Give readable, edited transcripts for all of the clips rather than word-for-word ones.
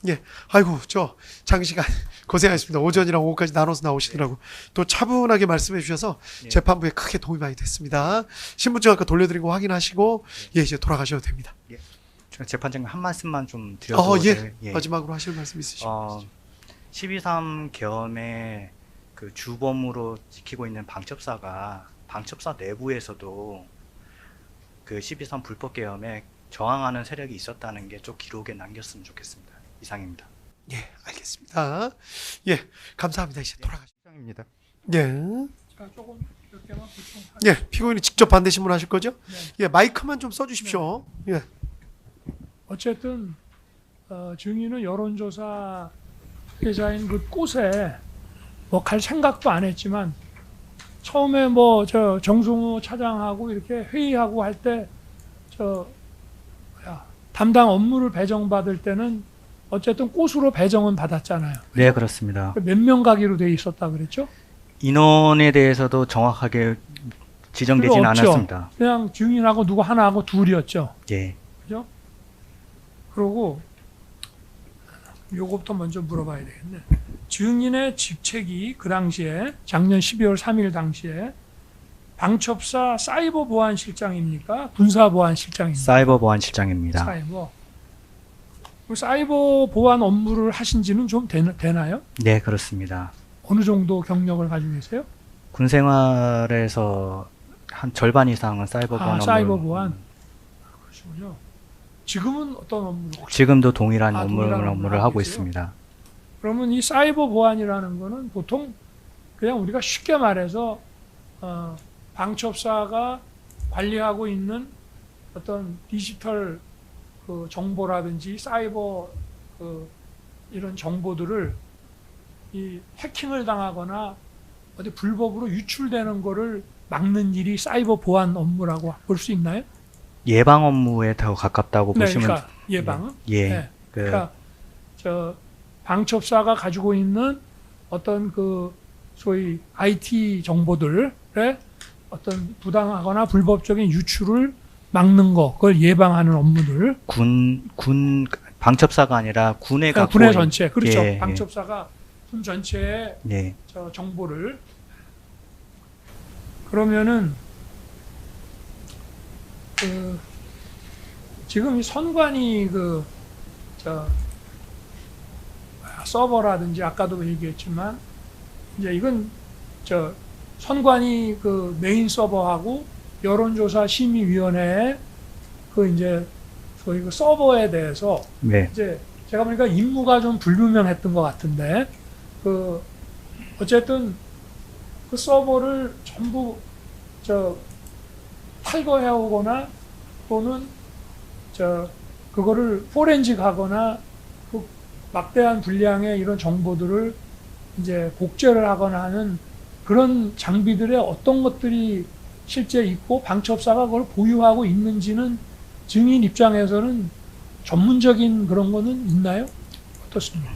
예. 아이고, 장시간 고생하셨습니다. 오전이랑 오후까지 나눠서 나오시더라고. 또 차분하게 말씀해 주셔서 예. 재판부에 크게 도움이 많이 됐습니다. 신분증 아까 돌려드린 거 확인하시고, 예, 이제 돌아가셔도 됩니다. 저 재판장님 한 말씀만 좀 드려도 예. 예. 마지막으로 하실 말씀 있으시면. 12.3 계엄의 그 주범으로 지키고 있는 방첩사가 방첩사 내부에서도 그 12.3 불법 계엄에 저항하는 세력이 있었다는 게 좀 기록에 남겼으면 좋겠습니다. 이상입니다. 예, 알겠습니다. 예, 감사합니다. 이제 돌아가시죠. 이상입니다. 예. 자, 조금 몇 개만 보충하겠습니다. 예, 피고인이 직접 반대 신문 하실 거죠? 네. 예, 마이크만 좀 써주십시오. 예. 어쨌든 증인은 여론조사 회사인 그 꽃에 뭐 갈 생각도 안 했지만 처음에 뭐 저 정승우 차장하고 이렇게 회의하고 할 때 담당 업무를 배정받을 때는 어쨌든 꽃으로 배정은 받았잖아요. 네, 그렇습니다. 몇 명 가기로 돼 있었다 그랬죠? 인원에 대해서도 정확하게 지정되진 필요 없죠. 않았습니다. 그냥 증인하고 누구 하나하고 둘이었죠. 예. 그죠? 그러고 요것부터 먼저 물어봐야 되겠네. 증인의 직책이 그 당시에 작년 12월 3일 당시에 방첩사 사이버 보안실장입니까? 군사 보안실장입니까? 사이버 보안실장입니다. 사이버 보안 업무를 하신 지는 좀 되나요? 네, 그렇습니다. 어느 정도 경력을 가지고 계세요? 군 생활에서 한 절반 이상은 사이버 보안 사이버 업무를- 보안. 그러시군요. 지금은 어떤 업무를 혹시? 지금도 동일한 동일한 업무를 하고 하고 계세요? 있습니다. 그러면 이 사이버 보안이라는 거는 보통 그냥 우리가 쉽게 말해서 방첩사가 관리하고 있는 어떤 디지털 그 정보라든지 사이버 그 이런 정보들을 이 해킹을 당하거나 어디 불법으로 유출되는 거를 막는 일이 사이버 보안 업무라고 볼 수 있나요? 예방 업무에 더 가깝다고 네, 보시면 그러니까 예방은. 예. 네. 그 그러니까 방첩사가 가지고 있는 어떤 그 소위 IT 정보들의 어떤 부당하거나 불법적인 유출을 막는 거, 그걸 예방하는 업무들. 군 방첩사가 아니라 군에 갖고 군의 있- 전체, 그렇죠. 예, 방첩사가 군 전체의 예. 저 정보를. 그러면은 그 지금 이 선관위 서버라든지 아까도 얘기했지만 이제 이건 선관위 그 메인 서버하고 여론조사 심의위원회의 그 이제 소위 그 서버에 대해서 네. 이제 제가 보니까 임무가 좀 불분명했던 것 같은데 그 어쨌든 그 서버를 전부 탈거해 오거나 또는 그거를 포렌식하거나 그 막대한 분량의 이런 정보들을 이제 복제를 하거나 하는 그런 장비들의 어떤 것들이 실제 있고 방첩사가 그걸 보유하고 있는지는 증인 입장에서는 전문적인 그런 거는 있나요? 어떻습니까?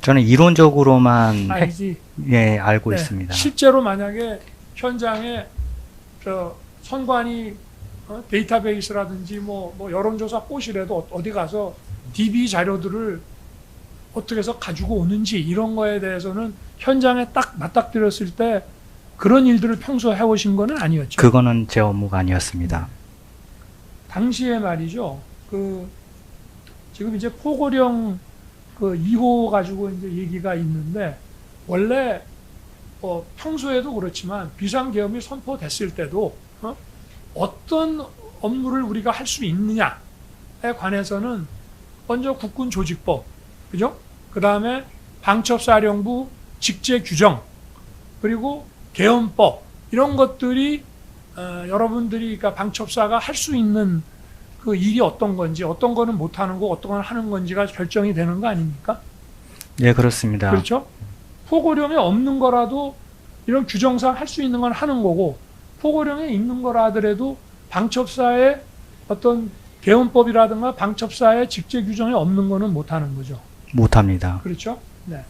저는 이론적으로만 알지. 예, 알고 네. 있습니다. 실제로 만약에 현장에 선관위 데이터베이스라든지 뭐 여론조사 꽃이라도 어디 가서 DB 자료들을 어떻게 해서 가지고 오는지 이런 거에 대해서는 현장에 딱 맞닥뜨렸을 때 그런 일들을 평소에 해오신 거는 아니었죠. 그거는 제 업무가 아니었습니다. 당시에 말이죠. 지금 이제 포고령 그 2호 가지고 이제 얘기가 있는데 원래 평소에도 그렇지만 비상계엄이 선포됐을 때도 어떤 업무를 우리가 할 수 있느냐에 관해서는 먼저 국군조직법, 그죠? 그 다음에 방첩사령부 직제 규정, 그리고 계엄법 이런 것들이 여러분들이 그러니까 방첩사가 할 수 있는 그 일이 어떤 건지, 어떤 거는 못 하는 거, 어떤 건 하는 건지가 결정이 되는 거 아닙니까? 예, 그렇습니다. 그렇죠? 포고령에 없는 거라도 이런 규정상 할 수 있는 건 하는 거고, 포고령에 있는 거라 하더라도 방첩사의 어떤 계엄법이라든가 방첩사의 직제 규정에 없는 거는 못 하는 거죠. 못합니다. 그렇죠? 네.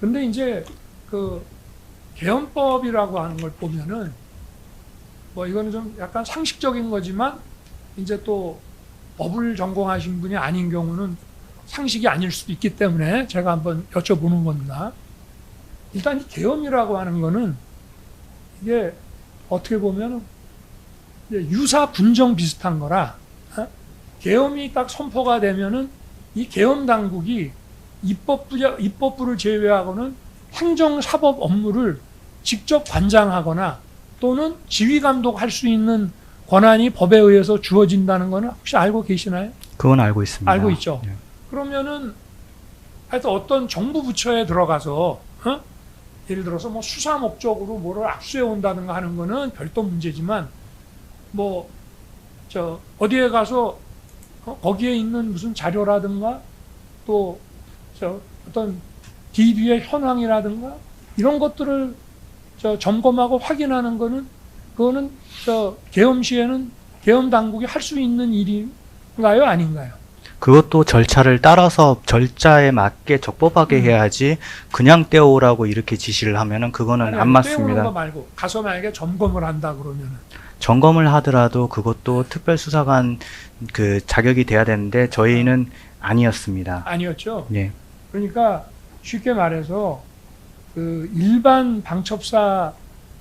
근데 이제 그 계엄법이라고 하는 걸 보면은 뭐 이거는 좀 약간 상식적인 거지만 이제 또 법을 전공하신 분이 아닌 경우는 상식이 아닐 수도 있기 때문에 제가 한번 여쭤보는 겁니다. 일단 이 계엄이라고 하는 거는 이게 어떻게 보면 유사 군정 비슷한 거라 계엄이 딱 선포가 되면은 이 계엄 당국이 입법부를 제외하고는 행정 사법 업무를 직접 관장하거나 또는 지휘 감독할 수 있는 권한이 법에 의해서 주어진다는 거는 혹시 알고 계시나요? 그건 알고 있습니다. 알고 있죠. 예. 그러면은 하여튼 어떤 정부 부처에 들어가서 예를 들어서 뭐 수사 목적으로 뭐를 압수해 온다든가 하는 거는 별도 문제지만 뭐 저 어디에 가서 거기에 있는 무슨 자료라든가 또 저 어떤 DB의 현황이라든가 이런 것들을 저 점검하고 확인하는 거는 그거는 저 계엄 시에는 계엄 당국이 할 수 있는 일인가요, 아닌가요? 그것도 절차를 따라서 절차에 맞게 적법하게 해야지 그냥 떼오라고 이렇게 지시를 하면은 그거는 아니, 안 떼우는 거 맞습니다. 말고 가서 만약에 점검을 한다 그러면은 점검을 하더라도 그것도 특별수사관 그 자격이 돼야 되는데 저희는 아니었습니다. 아니었죠. 예. 그러니까 쉽게 말해서 그 일반 방첩사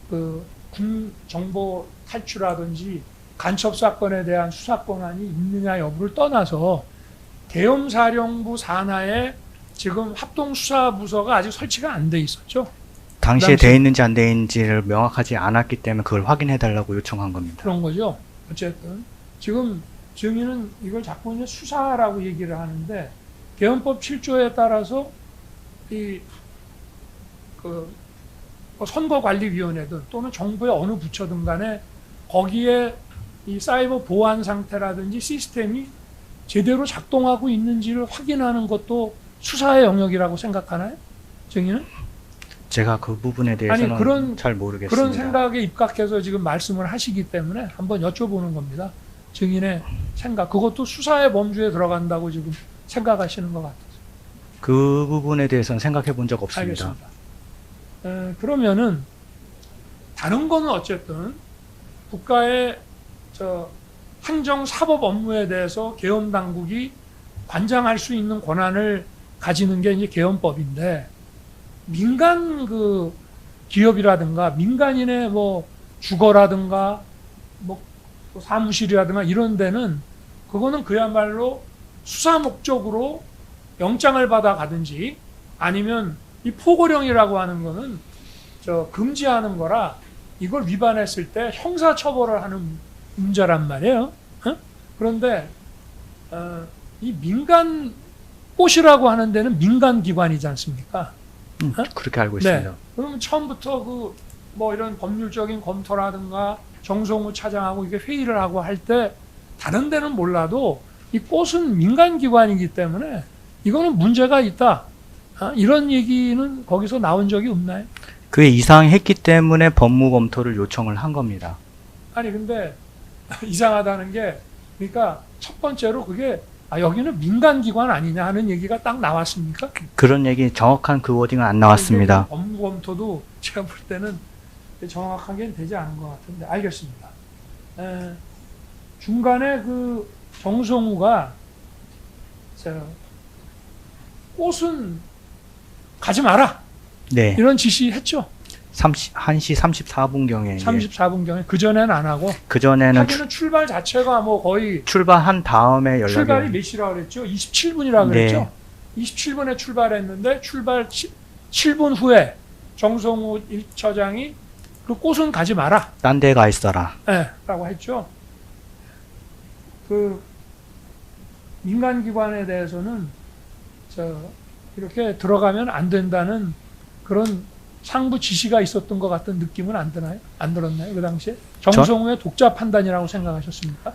그 군 정보 탈취라든지 간첩 사건에 대한 수사 권한이 있느냐 여부를 떠나서 계엄사령부 산하에 지금 합동수사부서가 아직 설치가 안 돼 있었죠. 당시에 당시- 돼 있는지 안 돼 있는지를 명확하지 않았기 때문에 그걸 확인해 달라고 요청한 겁니다. 그런 거죠. 어쨌든 지금 증인은 이걸 자꾸 이제 수사라고 얘기를 하는데 계엄법 7조에 따라서 그 선거관리위원회든 또는 정부의 어느 부처든 간에 거기에 이 사이버 보안 상태라든지 시스템이 제대로 작동하고 있는지를 확인하는 것도 수사의 영역이라고 생각하나요? 증인은? 제가 그 부분에 대해서는 아니, 그런- 잘 모르겠습니다. 그런 생각에 입각해서 지금 말씀을 하시기 때문에 한번 여쭤보는 겁니다. 증인의 생각. 그것도 수사의 범주에 들어간다고 지금 생각하시는 것 같아요. 그 부분에 대해서는 생각해 본 적 없습니다. 알겠습니다. 그러면은 다른 거는 어쨌든 국가의 저 행정 사법 업무에 대해서 계엄 당국이 관장할 수 있는 권한을 가지는 게 이제 계엄법인데 민간 그 기업이라든가 민간인의 뭐 주거라든가 뭐 사무실이라든가 이런 데는 그거는 그야말로 수사 목적으로 영장을 받아 가든지 아니면 이 포고령이라고 하는 거는 저 금지하는 거라 이걸 위반했을 때 형사 처벌을 하는 문제란 말이에요. 그런데 이 민간 꽃이라고 하는 데는 민간 기관이지 않습니까? 그렇게 알고 네. 있습니다. 그러면 처음부터 그 뭐 이런 법률적인 검토라든가 정성우 차장하고 이게 회의를 하고 할 때 다른 데는 몰라도 이 꽃은 민간 기관이기 때문에 이거는 문제가 있다. 이런 얘기는 거기서 나온 적이 없나요? 그게 이상했기 때문에 법무 검토를 요청을 한 겁니다. 아니 근데 이상하다는 게 그러니까 첫 번째로 그게 여기는 민간 기관 아니냐 하는 얘기가 딱 나왔습니까? 그런 얘기 정확한 그 워딩은 안 나왔습니다. 법무 검토도 제가 볼 때는 정확하게 되지 않은 것 같은데 알겠습니다. 중간에 그 정성우가 꽃은 가지 마라 네. 이런 지시했죠. 1시 34분경에 34분경에 그 전에는 안 하고 그전에는 하기는 출발 자체가 뭐 거의 출발한 다음에 출발이 연락이 몇 시라고 그랬죠? 27분이라고 네. 그랬죠? 27분에 출발했는데 출발 7분 후에 정성우 1처장이 그 꽃은 가지 마라. 딴 데 가 있어라. 라고 했죠. 그 민간기관에 대해서는 이렇게 들어가면 안 된다는 그런 상부 지시가 있었던 것 같은 느낌은 안 드나요? 안 들었나요? 그 당시에? 정성우의 독자 판단이라고 생각하셨습니까?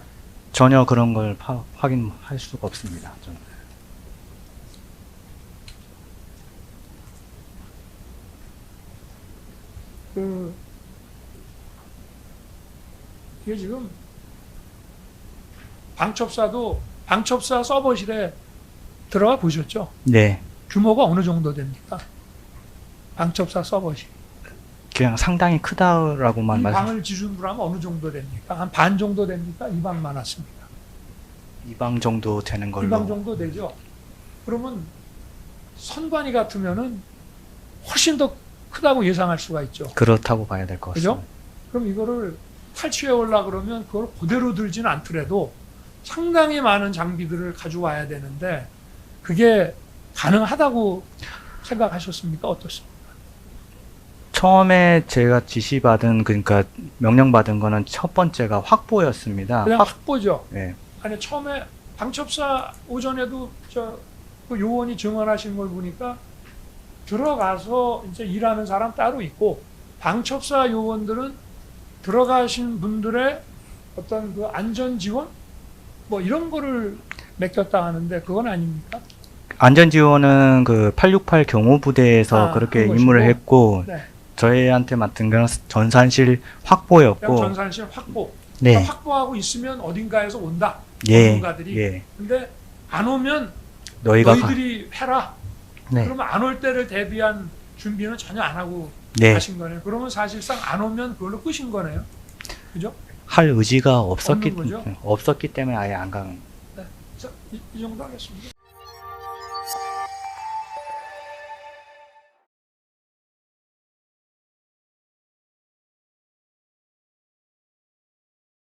전혀 그런 걸 확인할 수가 없습니다. 저는. 이게 지금 방첩사 서버실에 들어가 보셨죠? 네. 규모가 어느 정도 됩니까? 방첩사 서버실. 그냥 상당히 크다라고만 이 말씀. 방을 기준으로 하면 어느 정도 됩니까? 한 반 정도 됩니까? 이 방 많았습니까? 2방 정도 되는 걸로. 2방 정도 되죠. 그러면 선관위 같으면은 훨씬 더 크다고 예상할 수가 있죠. 그렇다고 봐야 될 것 같습니다. 그죠? 그럼 이거를 탈취해 오려고 그러면 그걸 그대로 들지는 않더라도 상당히 많은 장비들을 가져와야 되는데 그게 가능하다고 생각하셨습니까? 어떻습니까? 처음에 제가 지시받은, 그러니까 명령받은 거는 첫 번째가 확보였습니다. 그냥 확보죠. 네. 아니 처음에 방첩사 오전에도 그 요원이 증언하신 걸 보니까 들어가서 이제 일하는 사람 따로 있고 방첩사 요원들은 들어가신 분들의 어떤 그 안전 지원 뭐 이런 거를 맡겼다 하는데 그건 아닙니까? 안전지원은 그 868 경호부대에서 그렇게 그런 임무를 것이고. 했고, 네. 저희한테 맡은 건 전산실 그냥 확보였고, 전산실 확보. 네. 그러니까 확보하고 있으면 어딘가에서 온다. 예, 전문가들이. 예. 근데 안 오면 너희가 너희들이 해라. 네, 그러면 안 올 때를 대비한 준비는 전혀 안 하고 네. 가신 거네요. 그러면 사실상 안 오면 그걸로 끝인 거네요. 그죠? 할 의지가 없었기 없는 거죠? 없었기 때문에 아예 안 간. 자, 이 정도 하겠습니다.